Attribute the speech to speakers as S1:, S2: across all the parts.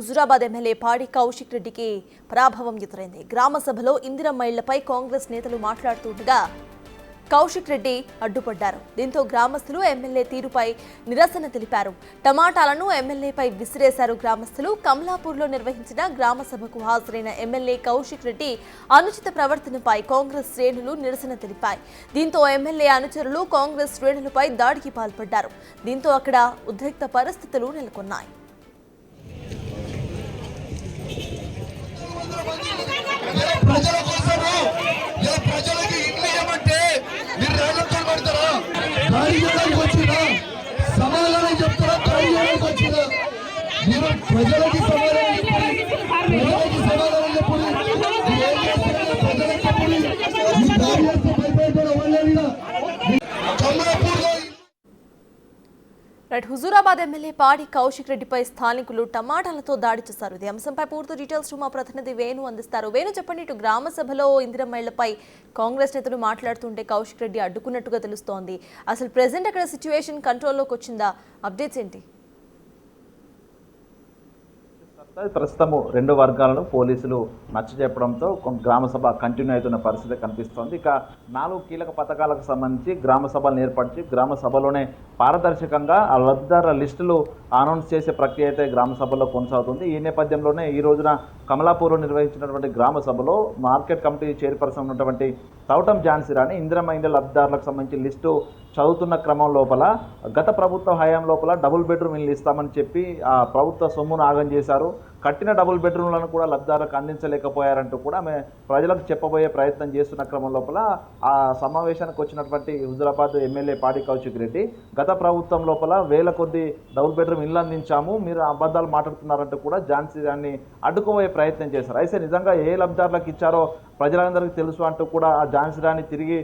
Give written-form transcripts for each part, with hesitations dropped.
S1: Huzurabad MLA పాడి కౌశిక్ రెడ్డికి పరాభవం ఎదురైంది. గ్రామ సభలో ఇందిరమ్మ ఇళ్లపై కాంగ్రెస్ నేతలు మాట్లాడుతుండగా కౌశిక్ రెడ్డి అడ్డుపడ్డారు. దీంతో గ్రామస్తులు ఎమ్మెల్యే తీరుపై నిరసన తెలిపారు. టమాటాలను ఎమ్మెల్యేపై విసిరేశారు గ్రామస్తులు. కమలాపూర్లో నిర్వహించిన గ్రామ సభకు హాజరైన ఎమ్మెల్యే కౌశిక్ రెడ్డి అనుచిత ప్రవర్తనపై కాంగ్రెస్ శ్రేణులు నిరసన తెలిపాయి. దీంతో ఎమ్మెల్యే అనుచరులు కాంగ్రెస్ శ్రేణులపై దాడికి పాల్పడ్డారు. దీంతో అక్కడ ఉద్రిక్త పరిస్థితులు నెలకొన్నాయి.
S2: ప్రజలకి ఇంట్లో ఏమంటే మీరు రేళ్ళతో పడతారా, సమాధానం చెప్తారా? కార్యాలయానికి వచ్చినా మీరు ప్రజలకి సమాధానం చెప్పండి, ప్రజలకి సమాధానం చెప్పండి. ప్రజలకు చెప్పండి, ఈ కార్యాలయం భయపడతారు అవ్వలేదా? కమలాపూర్లో
S1: హుజూరాబాద్ ఎమ్మెల్యే పాడి కౌశిక్ రెడ్డిపై స్థానికులు టమాటాలతో దాడి చేశారు. ఈ అంశంపై పూర్తి డీటెయిల్స్ మా ప్రతినిధి వేణు అందిస్తారు. వేణు, చెప్పండి. ఇటు గ్రామ సభలో ఇందిరమ్మ ఇళ్లపై కాంగ్రెస్ నేతలు మాట్లాడుతుంటే కౌశిక్ రెడ్డి అడ్డుకున్నట్టుగా తెలుస్తోంది. అసలు ప్రెసెంట్ అక్కడ సిచ్యువేషన్ కంట్రోల్లోకి వచ్చిందా? అప్డేట్స్ ఏంటి?
S3: ప్రస్తుతము రెండు వర్గాలను పోలీసులు నచ్చజెప్పడంతో గ్రామ సభ కంటిన్యూ అవుతున్న పరిస్థితి కనిపిస్తోంది. ఇక 4 కీలక పథకాలకు సంబంధించి గ్రామ సభలు ఏర్పరిచి గ్రామ సభలోనే పారదర్శకంగా ఆ లబ్ధిదారుల లిస్టులు అనౌన్స్ చేసే ప్రక్రియ అయితే గ్రామ సభలో కొనసాగుతుంది. ఈ నేపథ్యంలోనే ఈ రోజున కమలాపూర్లో నిర్వహించినటువంటి గ్రామ సభలో మార్కెట్ కమిటీ చైర్పర్సన్ ఉన్నటువంటి తౌటం ఝాన్సీ రాణి ఇందిరమ్మ ఇండ్ల లబ్ధిదారులకు సంబంధించి లిస్టు చదువుతున్న క్రమం లోపల గత ప్రభుత్వ హయాం లోపల డబుల్ బెడ్రూమ్ ఇల్లు ఇస్తామని చెప్పి ఆ ప్రభుత్వ సొమ్మును ఆగం చేశారు. కట్టిన డబుల్ బెడ్రూమ్లను కూడా లబ్ధిదారులకు అందించలేకపోయారంటూ కూడా ఆమె ప్రజలకు చెప్పబోయే ప్రయత్నం చేస్తున్న క్రమం లోపల ఆ సమావేశానికి వచ్చినటువంటి హుజురాబాద్ ఎమ్మెల్యే పాడి కౌశిక్ రెడ్డి గత ప్రభుత్వం లోపల వేల కొద్ది డబుల్ బెడ్రూమ్ ఇల్లు అందించాము, మీరు అబద్ధాలు మాట్లాడుతున్నారంటూ కూడా ఝాన్సీ దాన్ని అడ్డుకోబోయే ప్రయత్నం చేశారు. అయితే నిజంగా ఏ లబ్ధిదారులకు ఇచ్చారో ప్రజలందరికీ తెలుసు అంటూ కూడా ఆ ఝాన్సీ రాణి తిరిగి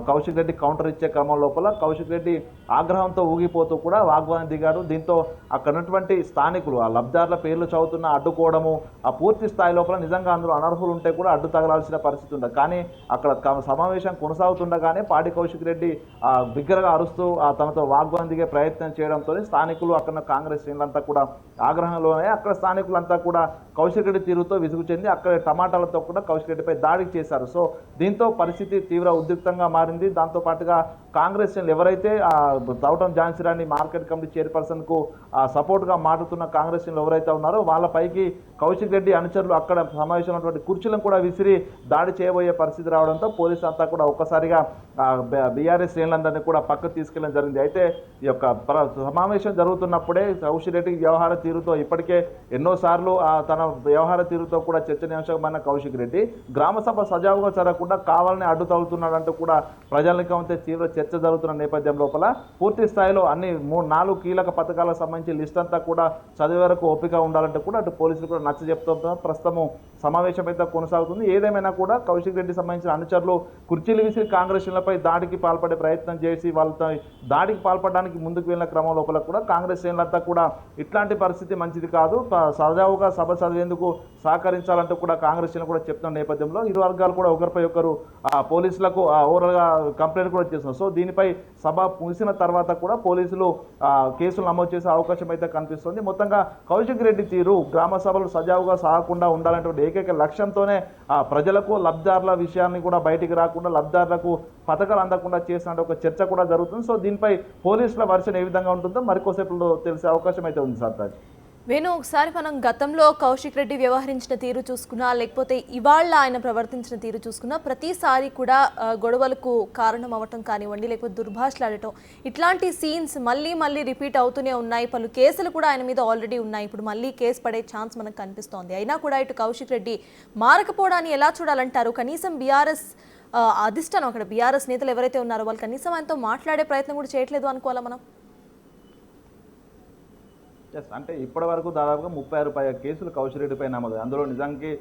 S3: కౌశిక్ రెడ్డి కౌంటర్ ఇచ్చే క్రమం లోపల కౌశిక్ రెడ్డి ఆగ్రహంతో ఊగిపోతూ కూడా వాగ్వాదం దిగాడు. దీంతో అక్కడ ఉన్నటువంటి స్థానికులు ఆ లబ్ధిదారుల పేర్లు చదువుతున్న అడ్డుకోవడము, ఆ పూర్తి స్థాయి లోపల నిజంగా అందులో అనర్హులు ఉంటే కూడా అడ్డు తగలాల్సిన పరిస్థితి ఉంది. కానీ అక్కడ సమావేశం కొనసాగుతుండగానే పాడి కౌశిక్ రెడ్డి బిగ్గరగా అరుస్తూ తనతో వాగ్వాదం దిగే ప్రయత్నం చేయడంతో స్థానికులు అక్కడ కాంగ్రెస్ శ్రేణులంతా కూడా ఆగ్రహంలోనే అక్కడ స్థానికులంతా కూడా కౌశిక్ రెడ్డి తీరుతో విసుగు చెంది అక్కడ టమాటాలతో కూడా కౌశిక్ రెడ్డిపై దాడి చేశారు. సో దీంతో పరిస్థితి తీవ్ర ఉద్రిక్తంగా మారింది. దాంతోపాటుగా కాంగ్రెస్ ఎవరైతే తౌటం ఝాన్సీ రాణి మార్కెట్ కమిటీ చైర్పర్సన్కు సపోర్ట్గా మాట్లాడుతున్న కాంగ్రెస్ ఎవరైతే ఉన్నారో వాళ్ళపైకి కౌశిక్ రెడ్డి అనుచరులు అక్కడ సమావేశం ఉన్నటువంటి కుర్చీలను కూడా విసిరి దాడి చేయబోయే పరిస్థితి రావడంతో పోలీసులు అంతా కూడా ఒక్కసారిగా బీఆర్ఎస్ శ్రేణులందరినీ కూడా పక్కకు తీసుకెళ్ళడం జరిగింది. అయితే ఈ యొక్క సమావేశం జరుగుతున్నప్పుడే కౌశిక్ రెడ్డి వ్యవహార తీరుతో ఇప్పటికే ఎన్నోసార్లు తన వ్యవహార తీరుతో కూడా చర్చనీయాంశమైన కౌశిక్ రెడ్డి గ్రామ సభ సజావుగా జరగకుండా కావాలని అడ్డు తగులుతున్నాడంటూ కూడా ప్రజలకు అయితే తీవ్ర చర్చ జరుగుతున్న నేపథ్యం లోపల పూర్తి స్థాయిలో అన్ని 4 కీలక పథకాలకు సంబంధించి లిస్ట్ అంతా కూడా చదివే వరకు ఓపిక ఉండాలంటే కూడా అటు పోలీసులు కూడా నచ్చ చెప్తున్నారు. ప్రస్తుతం సమావేశం అయితే కొనసాగుతుంది. ఏదేమైనా కూడా కౌశిక్ రెడ్డి సంబంధించిన అనుచరులు కుర్చీలు విసిరి కాంగ్రెస్లపై దాడికి పాల్పడే ప్రయత్నం చేసి వాళ్ళతో దాడికి పాల్పడడానికి ముందుకు వెళ్ళిన క్రమం లోపల కూడా కాంగ్రెస్ శ్రేణులంతా కూడా ఇట్లాంటి పరిస్థితి మంచిది కాదు, సజావుగా సభ చదివేందుకు సహకరించాలంటూ కూడా కాంగ్రెస్ శ్రేణులు కూడా చెప్తున్న నేపథ్యంలో ఇరు వర్గాలు కూడా ఒకరిపై ఒకరు పోలీసులకు ఓవరాల్గా కంప్లైంట్ కూడా చేస్తున్నారు. సో దీనిపై సభ ముగిసిన తర్వాత కూడా పోలీసులు కేసులు నమోదు చేసే అవకాశం అయితే కనిపిస్తుంది. మొత్తంగా కౌశిక్ రెడ్డి తీరు గ్రామ సభలు సజావుగా సాగకుండా ఉండాలనేటువంటి ఏకైక లక్ష్యంతోనే ప్రజలకు లబ్ధిదారుల విషయాన్ని కూడా బయటికి రాకుండా లబ్ధిదారులకు పథకాలు అందకుండా చేసిన ఒక చర్చ కూడా జరుగుతుంది. సో దీనిపై పోలీసుల వర్షన్ ఏ విధంగా ఉంటుందో మరికొసేపులో తెలిసే అవకాశం అయితే ఉంది. సర్తాజ్
S1: వేణు, ఒకసారి మనం గతంలో కౌశిక్ రెడ్డి వ్యవహరించిన తీరు చూసుకున్నా లేకపోతే ఇవాళ ఆయన ప్రవర్తించిన తీరు చూసుకున్నా ప్రతిసారి కూడా గొడవలకు కారణం అవ్వటం కానివ్వండి లేకపోతే దుర్భాషలాడటం ఇట్లాంటి సీన్స్ మళ్ళీ రిపీట్ అవుతూనే ఉన్నాయి. పలు కేసులు కూడా ఆయన మీద ఆల్రెడీ ఉన్నాయి. ఇప్పుడు మళ్ళీ కేసు పడే ఛాన్స్ మనకు కనిపిస్తోంది. అయినా కూడా ఇటు కౌశిక్ రెడ్డి మారకపోవడాన్ని ఎలా చూడాలంటారు? కనీసం బీఆర్ఎస్ అధిష్టానం అక్కడ బీఆర్ఎస్ నేతలు ఎవరైతే ఉన్నారో వాళ్ళు కనీసం ఆయనతో మాట్లాడే ప్రయత్నం కూడా చేయట్లేదు అనుకోవాలా మనం?
S3: అంటే ఇప్పటి వరకు దాదాపుగా 36 పైగా కేసులు కౌశిక్ రెడ్డిపై నమోదు. అందులో నిజానికి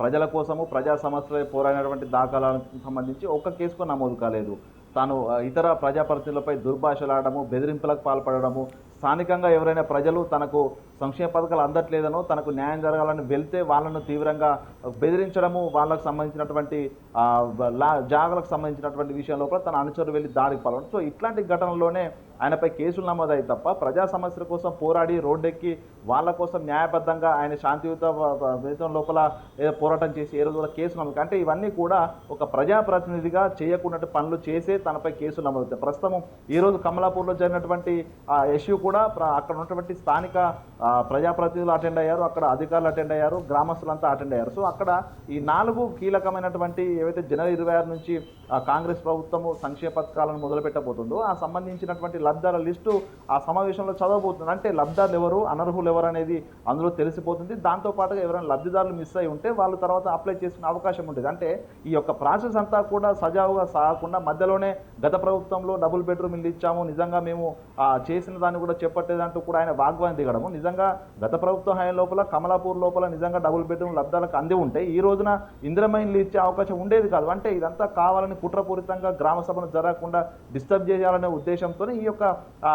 S3: ప్రజల కోసము ప్రజా సమస్యలపై పోరాడినటువంటి దాఖలాలకు సంబంధించి ఒక్క కేసుకు నమోదు కాలేదు. తాను ఇతర ప్రజాప్రతినిధులపై దుర్భాషలాడము, బెదిరింపులకు పాల్పడము, స్థానికంగా ఎవరైనా ప్రజలు తనకు సంక్షేమ పథకాలు అందట్లేదనో తనకు న్యాయం జరగాలని వెళ్తే వాళ్ళను తీవ్రంగా బెదిరించడము, వాళ్ళకు సంబంధించినటువంటి జాగలకు సంబంధించినటువంటి విషయం లోపల తన అనుచరులు వెళ్ళి దాడికి పాల్గొనడం. సో ఇట్లాంటి ఘటనలోనే ఆయనపై కేసులు నమోదయ్యి తప్ప ప్రజా సమస్యల కోసం పోరాడి రోడ్డెక్కి వాళ్ళ కోసం న్యాయబద్ధంగా ఆయన శాంతియుత వేతం లోపల పోరాటం చేసి ఏ రోజు కేసు నమోదు అంటే ఇవన్నీ కూడా ఒక ప్రజాప్రతినిధిగా చేయకున్నట్టు పనులు చేసే తనపై కేసులు నమోదవుతాయి. ప్రస్తుతం ఈరోజు కమలాపూర్లో జరిగినటువంటి ఇష్యూ కూడా అక్కడ ఉన్నటువంటి స్థానిక ప్రజాప్రతినిధులు అటెండ్ అయ్యారు, అక్కడ అధికారులు అటెండ్ అయ్యారు, గ్రామస్తులంతా అటెండ్ అయ్యారు. సో అక్కడ ఈ 4 కీలకమైనటువంటి ఏవైతే జనవరి 26 నుంచి కాంగ్రెస్ ప్రభుత్వము సంక్షేమ పథకాలను మొదలుపెట్టబోతుందో ఆ సంబంధించినటువంటి లబ్ధాల లిస్టు ఆ సమావేశంలో చదవబోతుంది. అంటే లబ్ధాలు ఎవరు, అనర్హులు ఎవరు అనేది అందులో తెలిసిపోతుంది. దాంతోపాటుగా ఎవరైనా లబ్ధిదారులు మిస్ అయి ఉంటే వాళ్ళు తర్వాత అప్లై చేసుకునే అవకాశం ఉంటుంది. అంటే ఈ యొక్క ప్రాసెస్ అంతా కూడా సజావుగా సాగకుండా మధ్యలోనే గత ప్రభుత్వంలో డబుల్ బెడ్రూమ్ ఇల్లు ఇచ్చాము, నిజంగా మేము చేసిన దాన్ని కూడా చెప్పట్లేదంటూ కూడా ఆయన వాగ్వాదం దిగడము. నిజంగా గత ప్రభుత్వ హయాం లోపల కమలాపూర్ లోపల నిజంగా డబుల్ బెడ్రూమ్ లబ్ధాలకు అంది ఉంటే ఈ రోజున ఇందిరమ్మ ఇల్లు ఇచ్చే అవకాశం ఉండేది కాదు. అంటే ఇదంతా కావాలని కుట్రపూరితంగా గ్రామ సభను జరగకుండా డిస్టర్బ్ చేయాలనే ఉద్దేశంతో ఈ యొక్క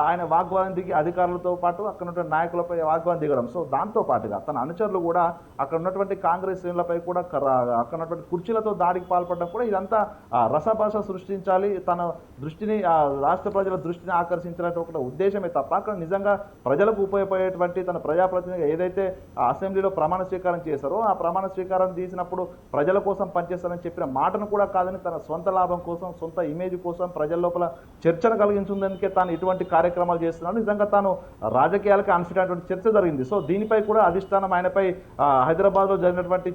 S3: ఆయన వాగ్వాదం దిగి అధికారులతో పాటు అక్కడ ఉన్న నాయకులపై వాగ్వాదం దిగడం. సో దాంతో పాటుగా తన అనుచరులు కూడా అక్కడ ఉన్నటువంటి కాంగ్రెస్ శ్రేణులపై కూడా అక్కడ ఉన్నటువంటి కుర్చీలతో దాడికి పాల్పడడం కూడా ఇదంతా రసభాష సృష్టించాలి, తన దృష్టిని రాష్ట్ర ప్రజల దృష్టిని ఆకర్షించాలంటే ఒక ఉద్దేశమే తప్ప అక్కడ నిజంగా ప్రజలకు ఉపయోగపడేటువంటి తన ప్రజాప్రతినిధిగా ఏదైతే అసెంబ్లీలో ప్రమాణ స్వీకారం చేశారో ఆ ప్రమాణ స్వీకారం తీసినప్పుడు ప్రజల కోసం పనిచేస్తారని చెప్పిన మాటను కూడా కాదని తన సొంత లాభం కోసం, సొంత ఇమేజ్ కోసం ప్రజల లోపల చర్చను కలిగించుందుకే తాను ఇటువంటి కార్యక్రమాలు చేస్తున్నాడు. నిజంగా తాను రాజకీయాలకు అన్ఫిట్ చర్చ జరిగింది. సో దీనిపై కూడా అధిష్టానం ఆయనపై హైదరాబాద్లో జరిగినటువంటి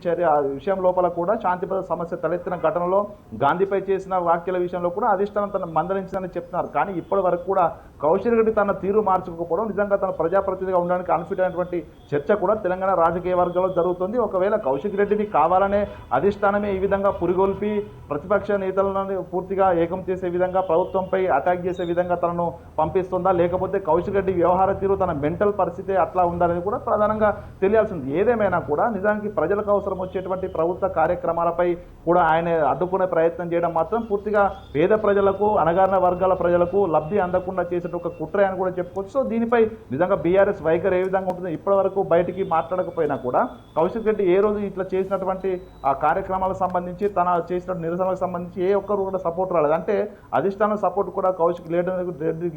S3: విషయం లోపల కూడా శాంతిభద్ర సమస్య తలెత్తిన ఘటనలో గాంధీపై చేసిన వ్యాఖ్యల విషయంలో కూడా అధిష్టానం తను మందలించిందని చెప్తున్నారు. కానీ ఇప్పటి వరకు కూడా కౌశిక్ రెడ్డి తన తీరు మార్చుకోకపోవడం, నిజంగా తన ప్రజాప్రతినిధిగా ఉండడానికి అన్ఫిట్ అయినటువంటి చర్చ కూడా తెలంగాణ రాజకీయ వర్గాల్లో జరుగుతుంది. ఒకవేళ కౌశిక్ రెడ్డిని కావాలనే అధిష్టానమే ఈ విధంగా పురిగొల్పి ప్రతిపక్ష నేతలను పూర్తిగా ఏకం చేసే విధంగా ప్రభుత్వంపై అటాక్ చేసే విధంగా తనను పంపిస్తుందా, లేకపోతే కౌశిక్ రెడ్డి వ్యవహార తీరు తన మెంటల్ పరిస్థితి అట్లా ఉందనేది కూడా ప్రధానంగా తెలియాల్సింది. ఏదేమైనా కూడా నిజానికి ప్రజలకు అవసరం వచ్చేటువంటి ప్రభుత్వ కార్యక్రమాలపై కూడా ఆయన అడ్డుకునే ప్రయత్నం చేయడం మాత్రం పూర్తిగా పేద ప్రజలకు, అణగారిన వర్గాల ప్రజలకు లబ్ధి అందకుండా చేసే ఒక కుట్ర అని కూడా చెప్పుకోవచ్చు. సో దీనిపై నిజంగా బీఆర్ఎస్ వైఖరి ఏ విధంగా ఉంటుందో ఇప్పటి వరకు బయటికి మాట్లాడకపోయినా కూడా కౌశిక్ రెడ్డి ఏ రోజు ఇట్లా చేసినటువంటి ఆ కార్యక్రమాలకు సంబంధించి తన చేసిన నిరసనలకు సంబంధించి ఏ ఒక్కరు కూడా సపోర్ట్ రాలేదు. అంటే అధిష్టానం సపోర్ట్ కూడా కౌశిక్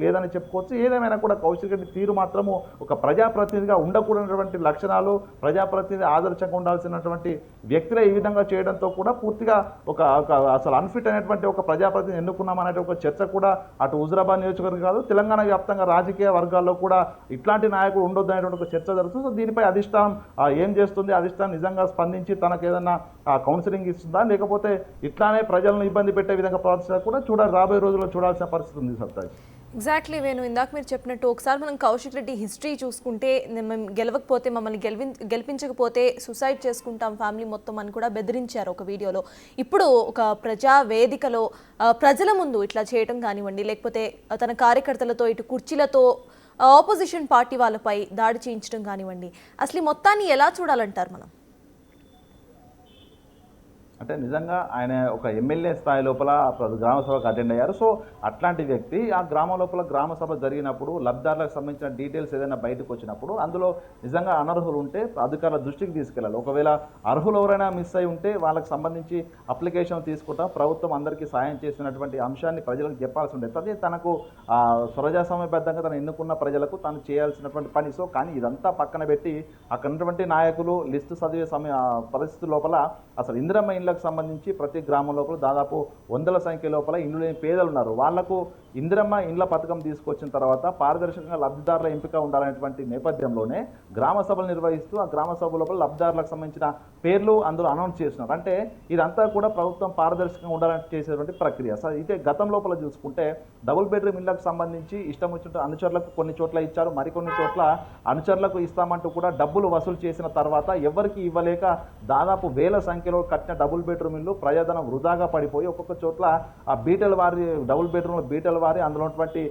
S3: లేదని చెప్పుకోవచ్చు. ఏదేమైనా కూడా కౌశిక్ రెడ్డి తీరు మాత్రము ఒక ప్రజాప్రతినిధిగా ఉండకూడనటువంటి లక్షణాలు, ప్రజాప్రతినిధి ఆదర్శంగా ఉండాల్సినటువంటి వ్యక్తులే ఈ విధంగా చేయడంతో కూడా పూర్తిగా ఒక అసలు అన్ఫిట్ అయినటువంటి ఒక ప్రజాప్రతినిధి ఎన్నుకున్నామనే ఒక చర్చ కూడా అటు హుజురాబాద్ నియోజకవర్గం కాదు తెలంగాణ వ్యాప్తంగా రాజకీయ వర్గాల్లో కూడా ఇట్లాంటి నాయకుడు ఉండొద్దు అనేటువంటి ఒక చర్చ జరుగుతుంది. సో దీనిపై అధిష్టానం ఏం చేస్తుంది, అధిష్టానం నిజంగా స్పందించి తనకు ఏదైనా కౌన్సిలింగ్ ఇస్తుందా, లేకపోతే ఇట్లానే ప్రజలను ఇబ్బంది పెట్టే విధంగా ప్రవర్తించినా కూడా రాబోయే రోజుల్లో చూడాల్సిన పరిస్థితి ఉంది. సత్తాజ్
S1: ఎగ్జాక్ట్లీ వేణు, ఇందాక మీరు చెప్పినట్టు ఒకసారి మనం కౌశిక్ రెడ్డి హిస్టరీ చూసుకుంటే మేము గెలవకపోతే, మమ్మల్ని గెలిపించకపోతే సూసైడ్ చేసుకుంటాం ఫ్యామిలీ మొత్తం అని కూడా బెదిరించారు ఒక వీడియోలో. ఇప్పుడు ఒక ప్రజా వేదికలో ప్రజల ముందు ఇట్లా చేయడం కానివ్వండి, లేకపోతే తన కార్యకర్తలతో ఇటు కుర్చీలతో ఆపోజిషన్ పార్టీ వాళ్ళపై దాడి చేయించడం కానివ్వండి, అసలు ఈ మొత్తాన్ని ఎలా చూడాలంటారు మనం?
S3: అంటే నిజంగా ఆయన ఒక ఎమ్మెల్యే స్థాయి లోపల గ్రామ సభకు అటెండ్ అయ్యారు. సో అట్లాంటి వ్యక్తి ఆ గ్రామం లోపల గ్రామ సభ జరిగినప్పుడు లబ్ధారులకు సంబంధించిన డీటెయిల్స్ ఏదైనా బయటకు వచ్చినప్పుడు అందులో నిజంగా అనర్హులు ఉంటే అధికారుల దృష్టికి తీసుకెళ్ళాలి. ఒకవేళ అర్హులు ఎవరైనా మిస్ అయి ఉంటే వాళ్ళకి సంబంధించి అప్లికేషన్ తీసుకుంటాం, ప్రభుత్వం అందరికీ సాయం చేసినటువంటి అంశాన్ని ప్రజలకు చెప్పాల్సి ఉండేది. అదే తనకు ప్రజాస్వామ్యబద్ధంగా తను ఎన్నుకున్న ప్రజలకు తను చేయాల్సినటువంటి పని. సో కానీ ఇదంతా పక్కన పెట్టి అక్కడ ఉన్నటువంటి నాయకులు లిస్టు చదివే పరిస్థితి లోపల అసలు ఇందిరమ్మ ఇళ్లకు సంబంధించి ప్రతి గ్రామం లోపల దాదాపు 100ల సంఖ్య లోపల ఇండ్లు లేని పేదలు ఉన్నారు. వాళ్లకు ఇందిరమ్మ ఇండ్ల పథకం తీసుకొచ్చిన తర్వాత పారదర్శకంగా లబ్ధిదారుల ఎంపిక ఉండాలనేటువంటి నేపథ్యంలోనే గ్రామ సభలు నిర్వహిస్తూ ఆ గ్రామ సభ లోపల లబ్ధిదారులకు సంబంధించిన పేర్లు అందులో అనౌన్స్ చేస్తున్నారు. అంటే ఇదంతా కూడా ప్రభుత్వం పారదర్శకంగా ఉండాలని చేసేటువంటి ప్రక్రియ. సో అయితే గతం లోపల చూసుకుంటే డబుల్ బెడ్రూమ్ ఇళ్లకు సంబంధించి ఇష్టం వచ్చినట్టు అనుచరులకు కొన్ని చోట్ల ఇచ్చారు, మరికొన్ని చోట్ల అనుచరులకు ఇస్తామంటూ కూడా డబ్బులు వసూలు చేసిన తర్వాత ఎవరికి ఇవ్వలేక దాదాపు 1000 సంఖ్యలో కట్టిన డబుల్ బెడ్రూమ్ ఇల్లు ప్రజాధనం వృధాగా పడిపోయి ఒక్కొక్క చోట్ల ఆ బీటల వారి డబుల్ బెడ్రూమ్ బీటల వారి అందులో ఉన్నటువంటి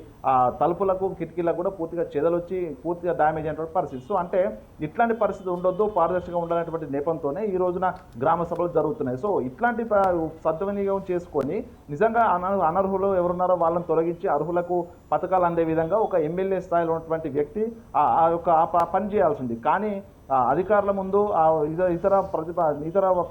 S3: తలుపులకు కిటికీలకు కూడా పూర్తిగా చెదలొచ్చి పూర్తిగా డ్యామేజ్ అయినటువంటి పరిస్థితి. సో అంటే ఇట్లాంటి పరిస్థితి ఉండొద్దు, పారదర్శకంగా ఉండాలనేటువంటి నేపథ్యంతోనే ఈ రోజున గ్రామ సభలు జరుగుతున్నాయి. సో ఇట్లాంటి సద్వినియోగం చేసుకొని నిజంగా అనర్హులు ఎవరున్నారో వాళ్ళని తొలగించి అర్హులకు పథకాలు అందే విధంగా ఒక ఎమ్మెల్యే స్థాయిలో ఉన్నటువంటి వ్యక్తి ఆ యొక్క పని చేయాల్సింది. కానీ అధికారుల ముందు ఇతర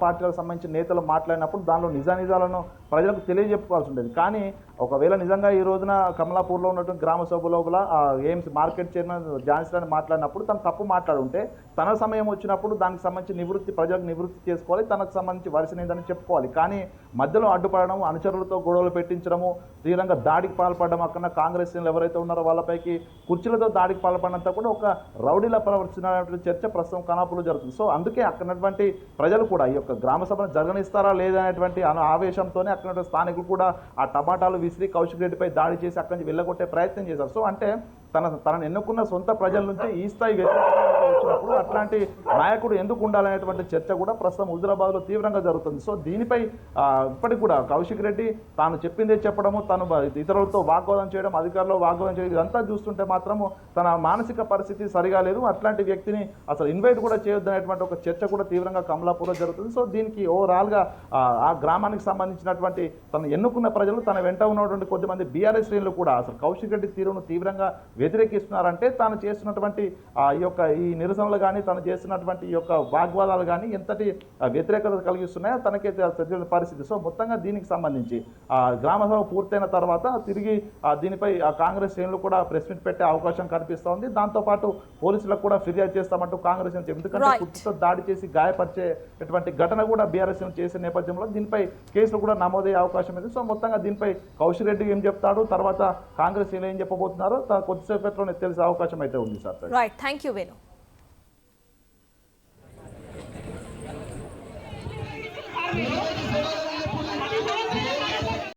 S3: పార్టీలకు సంబంధించిన నేతలు మాట్లాడినప్పుడు దానిలో నిజానిజాలను ప్రజలకు తెలియజెప్పుకోవాల్సి ఉండేది. కానీ ఒకవేళ నిజంగా ఈ రోజున కమలాపూర్లో ఉన్నటువంటి గ్రామ సభ లోపల ఎయిమ్స్ మార్కెట్ చైర్మన్ ఝాన్సీ మాట్లాడినప్పుడు తను తప్పు మాట్లాడుంటే తన సమయం వచ్చినప్పుడు దానికి సంబంధించి ప్రజలకు నివృత్తి చేసుకోవాలి, తనకు సంబంధించి వలసనేదని చెప్పుకోవాలి. కానీ మధ్యలో అడ్డుపడడం, అనుచరులతో గొడవలు పెట్టించడము, తీవ్రంగా దాడికి పాల్పడడం, అక్కడ కాంగ్రెస్ శ్రేణులు ఎవరైతే ఉన్నారో వాళ్ళపైకి కుర్చీలతో దాడికి పాల్పడినంత కూడా ఒక రౌడీల ప్రవర్తించినటువంటి చర్చ ప్రస్తుతం కనాపులో జరుగుతుంది. సో అందుకే అక్కడటువంటి ప్రజలు కూడా ఈ యొక్క గ్రామ సభను జరగనిస్తారా లేదా అనేటువంటి ఆవేశంతోనే అక్కడ స్థానికులు కూడా ఆ టమాటాలు విసిరి కౌశిక్ రెడ్డిపై దాడి చేసి అక్కడి నుంచి వెళ్ళగొట్టే ప్రయత్నం చేశారు. సో అంటే తనను ఎన్నుకున్న సొంత ప్రజల నుంచి ఈ స్థాయి వ్యతిరేకత వచ్చినప్పుడు అట్లాంటి నాయకుడు ఎందుకు ఉండాలనేటువంటి చర్చ కూడా ప్రస్తుతం హుజురాబాద్లో తీవ్రంగా జరుగుతుంది. సో దీనిపై ఇప్పటికి కూడా కౌశిక్ రెడ్డి తాను చెప్పిందే చెప్పడము, తను ఇతరులతో వాగ్వాదం చేయడం, అధికారులు వాగ్వాదం చేయడం, ఇదంతా చూస్తుంటే మాత్రము తన మానసిక పరిస్థితి సరిగా లేదు. అట్లాంటి వ్యక్తిని అసలు ఇన్వైట్ కూడా చేయొద్దు అనేటువంటి ఒక చర్చ కూడా తీవ్రంగా కమలాపూర్లో జరుగుతుంది. సో దీనికి ఓవరాల్గా ఆ గ్రామానికి సంబంధించినటువంటి తను ఎన్నుకున్న ప్రజలు, తన వెంట ఉన్నటువంటి కొద్దిమంది బీఆర్ఎస్ శ్రేణులు కూడా అసలు కౌశిక్ రెడ్డి తీరును తీవ్రంగా వ్యతిరేకిస్తున్నారంటే తాను చేస్తున్నటువంటి ఈ నిరసనలు కానీ, తను చేస్తున్నటువంటి ఈ యొక్క వాగ్వాదాలు కానీ ఎంతటి వ్యతిరేకత కలిగిస్తున్నాయో తనకైతే తెలిసిన పరిస్థితి. సో మొత్తంగా దీనికి సంబంధించి గ్రామ సభ పూర్తయిన తర్వాత తిరిగి దీనిపై కాంగ్రెస్ శ్రేణులు కూడా ప్రెస్ మీట్ పెట్టే అవకాశం కనిపిస్తోంది. దాంతోపాటు పోలీసులకు కూడా ఫిర్యాదు చేస్తామంటూ కాంగ్రెస్ ఎందుకంటే కుర్చీతో దాడి చేసి గాయపరిచేటువంటి ఘటన కూడా బీఆర్ఎస్ చేసే నేపథ్యంలో దీనిపై కేసులు కూడా నమోదయ్యే అవకాశం ఉంది. సో మొత్తంగా దీనిపై కౌశిక్ రెడ్డి ఏం చెప్తాడు, తర్వాత కాంగ్రెస్ ఏం చెప్పబోతున్నారో కొద్దిసేపట్లోనే తెలిసే అవకాశం అయితే ఉంది sir.
S1: Right, thank you Venu.